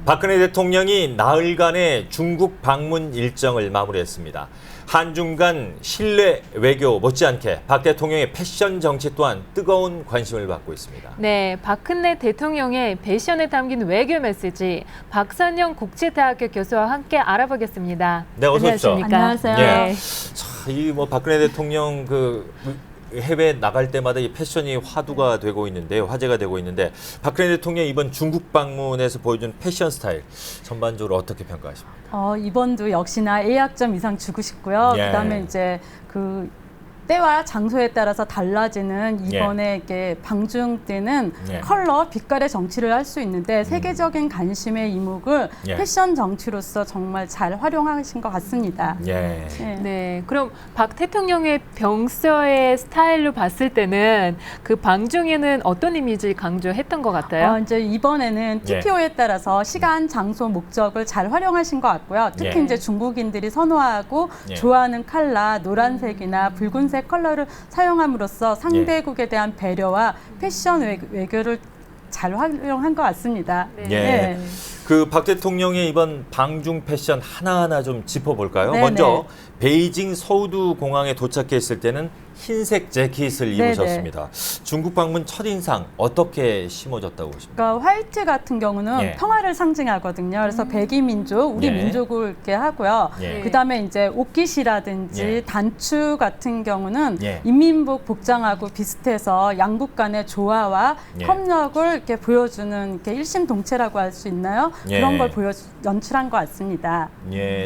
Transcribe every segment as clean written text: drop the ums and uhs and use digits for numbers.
박근혜 대통령이 나흘간의 중국 방문 일정을 마무리했습니다. 한중 간 신뢰 외교 못지않게 박 대통령의 패션 정치 또한 뜨거운 관심을 받고 있습니다. 네, 박근혜 대통령의 패션에 담긴 외교 메시지 박선영 국제대학교 교수와 함께 알아보겠습니다. 네, 어서 오십시오. 안녕하세요. 예. 자, 이 박근혜 대통령 해외 나갈 때마다 이 패션이 화두가 되고 있는데요. 화제가 되고 있는데 박근혜 대통령 이번 중국 방문에서 보여준 패션 스타일 전반적으로 어떻게 평가하십니까? 이번도 역시나 A학점 이상 주고 싶고요. 예. 그다음에 이제 때와 장소에 따라서 달라지는 이번에 이게 방중 때는 컬러, 빛깔의 정치를 할 수 있는데 세계적인 관심의 이목을 패션 정치로서 정말 잘 활용하신 것 같습니다. 예. 네, 그럼 박 대통령의 평소의 스타일로 봤을 때는 그 방중에는 어떤 이미지 강조했던 것 같아요? 이제 이번에는 TPO에 따라서 시간, 장소, 목적을 잘 활용하신 것 같고요. 특히 이제 중국인들이 선호하고 좋아하는 컬러, 노란색이나 붉은색 컬러를 사용함으로써 상대국에 대한 배려와 패션 외교를 잘 활용한 것 같습니다. 네. 박 대통령의 이번 방중 패션 하나하나 좀 짚어볼까요? 네네. 먼저 베이징 서우두 공항에 도착했을 때는 흰색 재킷을 입으셨습니다. 중국 방문 첫인상 어떻게 심어졌다고 보십니까? 그러니까 화이트 같은 경우는 평화를 상징하거든요. 그래서 백이 민족, 우리 민족을 이렇게 하고요. 그다음에 이제 옷깃이라든지 단추 같은 경우는 인민복 복장하고 비슷해서 양국 간의 조화와 협력을 이렇게 보여주는 이렇게 일심동체라고 할 수 있나요? 그런 걸 연출한 것 같습니다.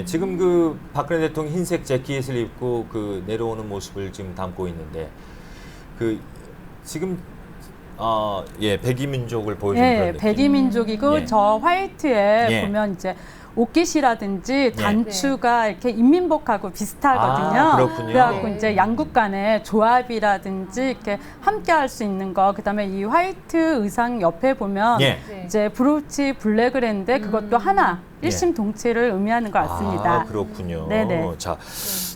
지금 박근혜 대통령 흰색 재킷을 입고 내려오는 모습을 지금 담고 있는데 지금 백이민족을 보여주는 그런 느낌. 백이민족이고 저 화이트에 보면 이제 옷깃이라든지 단추가 이렇게 인민복하고 비슷하거든요. 그렇군요. 그래갖고 이제 양국 간의 조합이라든지 이렇게 함께 할 수 있는 거. 그다음에 이 화이트 의상 옆에 보면 이제 브로치 블랙을 했는데 그것도 하나 일심동체를 의미하는 것 같습니다. 그렇군요. 네네. 자,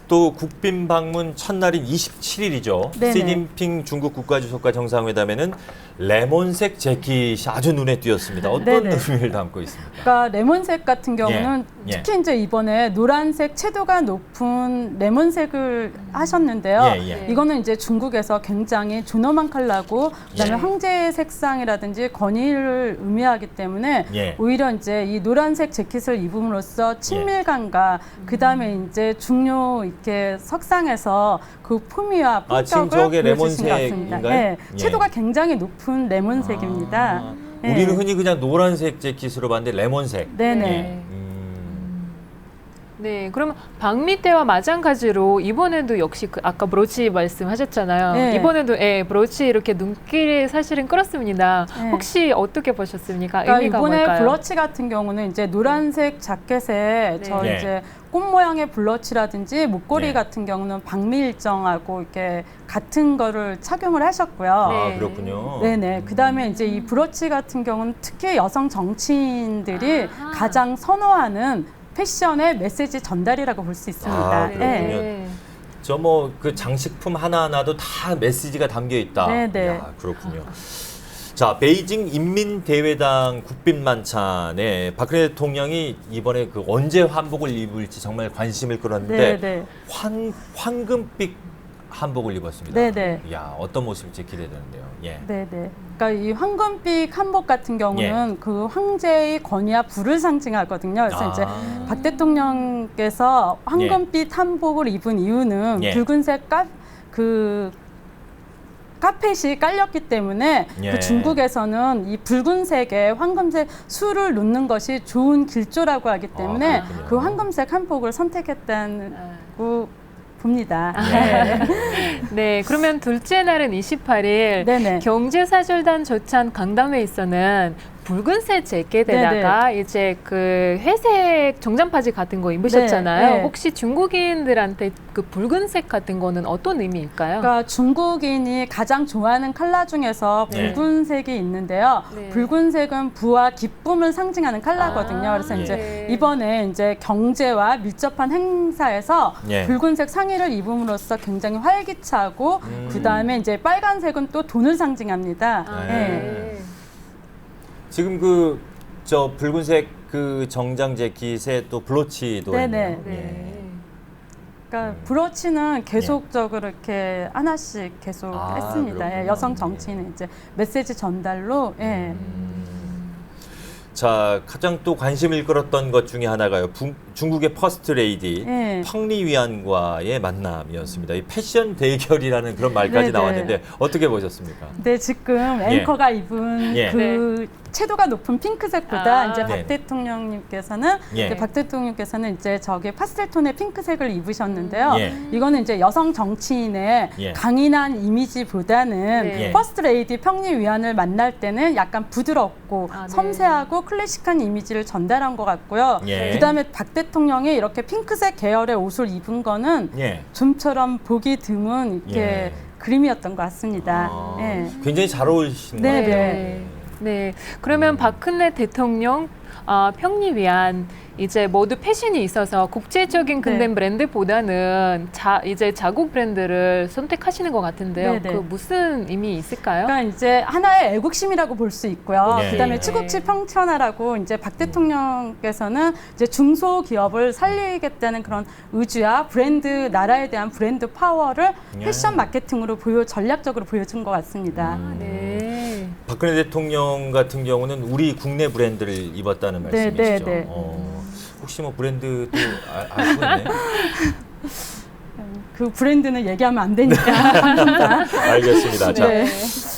또 국빈 방문 첫날인 27일이죠. 시진핑 중국 국가주석과 정상회담에는 레몬색 재킷이 아주 눈에 띄었습니다. 어떤 의미를 담고 있습니까? 그러니까 레몬색 같은 경우는 특히 이제 이번에 노란색 채도가 높은 레몬색을 하셨는데요. 이거는 이제 중국에서 굉장히 존엄한 컬러고 그다음에 황제의 색상이라든지 권위를 의미하기 때문에 오히려 이제 이 노란색 재킷을 입음으로써 친밀감과 그다음에 이제 중요 이렇게 석상에서 그 품위와 품격을 보여주신 것 같습니다. 채도가 굉장히 높은 레몬색입니다. 우리는 흔히 그냥 노란색 재킷으로 봤는데 레몬색. 네, 그러면 방미 때와 마찬가지로 이번에도 역시 아까 브로치 말씀하셨잖아요. 이번에도 브로치 이렇게 눈길을 사실은 끌었습니다. 혹시 어떻게 보셨습니까? 그러니까 의미가 이번에 뭘까요? 브로치 같은 경우는 이제 노란색 자켓에 이제 꽃 모양의 블러치라든지 목걸이 같은 경우는 방미 일정하고 이렇게 같은 거를 착용을 하셨고요. 그렇군요. 그다음에 이제 이 브로치 같은 경우는 특히 여성 정치인들이 가장 선호하는 패션의 메시지 전달이라고 볼 수 있습니다. 그렇군요. 장식품 하나하나도 다 메시지가 담겨 있다. 그렇군요. 자, 베이징 인민대회당 국빈만찬에 박근혜 대통령이 이번에 언제 한복을 입을지 정말 관심을 끌었는데 황금빛 한복을 입었습니다. 이야, 어떤 모습일지 기대되는데요. 그러니까 이 황금빛 한복 같은 경우는 그 황제의 권위와 부를 상징하거든요. 그래서 이제 박 대통령께서 황금빛 한복을 입은 이유는 붉은색 카펫이 깔렸기 때문에 중국에서는 이 붉은색에 황금색 술을 놓는 것이 좋은 길조라고 하기 때문에 그 황금색 한복을 선택했다고 봅니다. 네, 그러면 둘째 날은 28일 경제사절단 조찬 강담회에서는 붉은색 재킷에다가 이제 회색 정장바지 같은 거 입으셨잖아요. 혹시 중국인들한테 그 붉은색 같은 거는 어떤 의미일까요? 그러니까 중국인이 가장 좋아하는 컬러 중에서 붉은색이 있는데요. 붉은색은 부와 기쁨을 상징하는 컬러거든요. 그래서 이제 이번에 이제 경제와 밀접한 행사에서 붉은색 상의를 입음으로써 굉장히 활기차고 그다음에 이제 빨간색은 또 돈을 상징합니다. 지금 붉은색 그 정장 재킷에 또 브로치도 네네. 있네요. 네. 그러니까 브로치는 계속적으로 이렇게 하나씩 계속 아, 했습니다. 예, 그렇군요. 여성 정치인은 이제 메시지 전달로 예. 자, 가장 또 관심을 끌었던 것 중에 하나가요. 중국의 퍼스트 레이디 예. 펑리 위안과의 만남이었습니다. 이 패션 대결이라는 그런 말까지 네네. 나왔는데 어떻게 보셨습니까? 근데 지금 앵커가 입은 예. 그 채도가 높은 핑크색보다 아. 이제 네. 박 대통령님께서는 예. 이제 박 대통령께서는 이제 저기 파스텔 톤의 핑크색을 입으셨는데요. 예. 이거는 이제 여성 정치인의 예. 강인한 이미지보다는 네. 퍼스트 레이디 평리 위안을 만날 때는 약간 부드럽고 아, 네. 섬세하고 클래식한 이미지를 전달한 것 같고요. 예. 그다음에 박 대통령이 이렇게 핑크색 계열의 옷을 입은 거는 예. 좀처럼 보기 드문 이렇게 예. 그림이었던 것 같습니다. 아, 예. 굉장히 잘 어울리시는 것 네, 같아요. 네. 네. 그러면 박근혜 대통령 평리 위안 이제 모두 패션이 있어서 국제적인 근대 네. 브랜드보다는 이제 자국 브랜드를 선택하시는 것 같은데요. 네, 네. 그 무슨 의미 있을까요? 그러니까 이제 하나의 애국심이라고 볼 수 있고요. 네. 그다음에 네. 추국치 평천하라고 이제 박 대통령께서는 이제 중소기업을 살리겠다는 그런 의지와 브랜드 나라에 대한 브랜드 파워를 네. 패션 마케팅으로 전략적으로 보여준 것 같습니다. 네. 박근혜 대통령 같은 경우는 우리 국내 브랜드를 입었다는 네, 말씀이시죠? 네, 네. 혹시 뭐 브랜드도 알고 있나요? 그 브랜드는 얘기하면 안 되니까. 알겠습니다. 자, 네.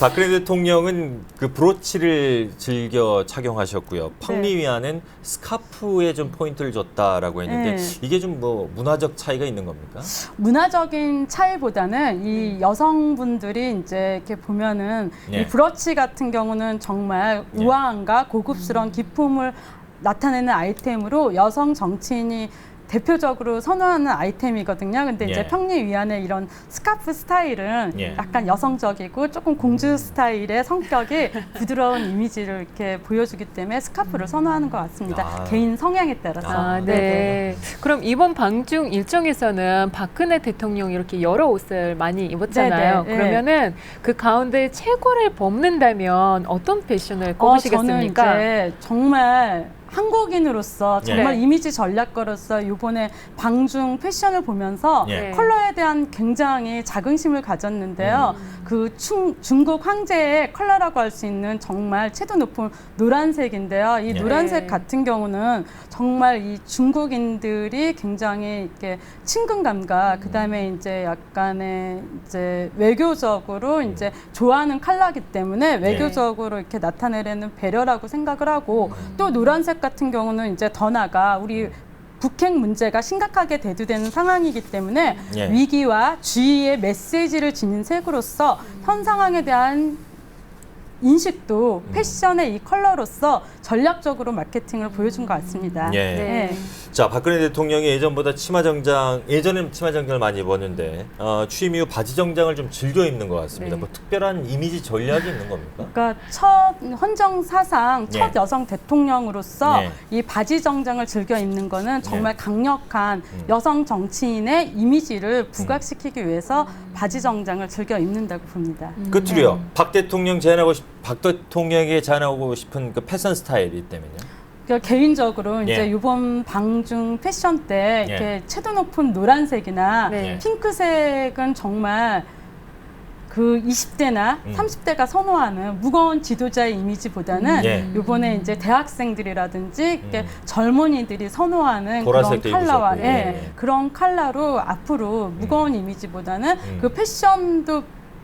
박근혜 대통령은 그 브로치를 즐겨 착용하셨고요. 펑리 위안은 스카프에 좀 포인트를 줬다라고 했는데 네. 이게 좀 뭐 문화적 차이가 있는 겁니까? 문화적인 차이보다는 이 여성분들이 이제 이렇게 보면은 예. 이 브러치 같은 경우는 정말 예. 우아함과 고급스러운 기품을 나타내는 아이템으로 여성 정치인이 대표적으로 선호하는 아이템이거든요. 근데 예. 이제 평리 위안의 이런 스카프 스타일은 예. 약간 여성적이고 조금 공주 스타일의 성격이 부드러운 이미지를 이렇게 보여주기 때문에 스카프를 선호하는 것 같습니다. 아. 개인 성향에 따라서. 아, 네. 네네. 그럼 이번 방중 일정에서는 박근혜 대통령이 이렇게 여러 옷을 많이 입었잖아요. 네네. 그러면은 그 가운데 최고를 뽑는다면 어떤 패션을 꼽으시겠습니까? 저는 이제 정말 한국인으로서 정말 네. 이미지 전략가로서 이번에 방중 패션을 보면서 예. 컬러에 대한 굉장히 자긍심을 가졌는데요. 그 중국 황제의 컬러라고 할 수 있는 정말 채도 높은 노란색인데요. 이 예. 노란색 네. 같은 경우는 정말 이 중국인들이 굉장히 이렇게 친근감과 그다음에 이제 약간의 이제 외교적으로 이제 좋아하는 컬러이기 때문에 외교적으로 이렇게 나타내려는 배려라고 생각을 하고 또 노란색 같은 경우는 이제 더 나아가 우리 북핵 문제가 심각하게 대두되는 상황이기 때문에 예. 위기와 주의의 메시지를 지닌 색으로서 현 상황에 대한 인식도 패션의 이 컬러로서 전략적으로 마케팅을 보여준 것 같습니다. 예. 네. 자, 박근혜 대통령이 예전보다 예전에는 치마 정장을 많이 입었는데 취임 이후 바지 정장을 좀 즐겨 입는 것 같습니다. 네. 뭐 특별한 이미지 전략이 있는 겁니까? 그러니까 첫 헌정 사상 첫 예. 여성 대통령으로서 예. 이 바지 정장을 즐겨 입는 거는 정말 강력한 여성 정치인의 이미지를 부각시키기 위해서 바지 정장을 즐겨 입는다고 봅니다. 끝으로요. 박 대통령에게 제안하고 싶은 그 패션 스타일이 때문에요. 그러니까 개인적으로 예. 이제 이번 방중 패션 때 이렇게 예. 채도 높은 노란색이나 네. 핑크색은 정말 그 20대나 30대가 선호하는 무거운 지도자의 이미지보다는 예. 이번에 이제 대학생들이라든지 이렇게 젊은이들이 선호하는 그런 보라색도 컬러와 입으셨고, 예. 그런 컬러로 앞으로 무거운 이미지보다는 그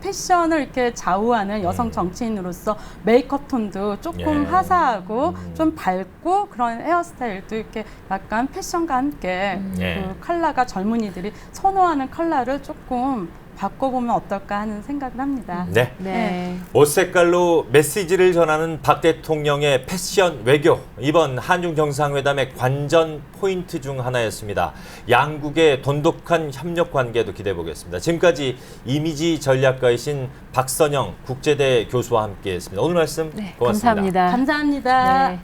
패션을 이렇게 좌우하는 여성 정치인으로서 메이크업 톤도 조금 예. 화사하고 좀 밝고 그런 헤어스타일도 이렇게 약간 패션과 함께 예. 그 컬러가 젊은이들이 선호하는 컬러를 조금 바꿔보면 어떨까 하는 생각을 합니다. 네. 네. 옷 색깔로 메시지를 전하는 박 대통령의 패션 외교. 이번 한중 정상회담의 관전 포인트 중 하나였습니다. 양국의 돈독한 협력 관계도 기대해 보겠습니다. 지금까지 이미지 전략가이신 박선영 국제대 교수와 함께했습니다. 오늘 말씀 네, 고맙습니다. 감사합니다. 감사합니다. 네.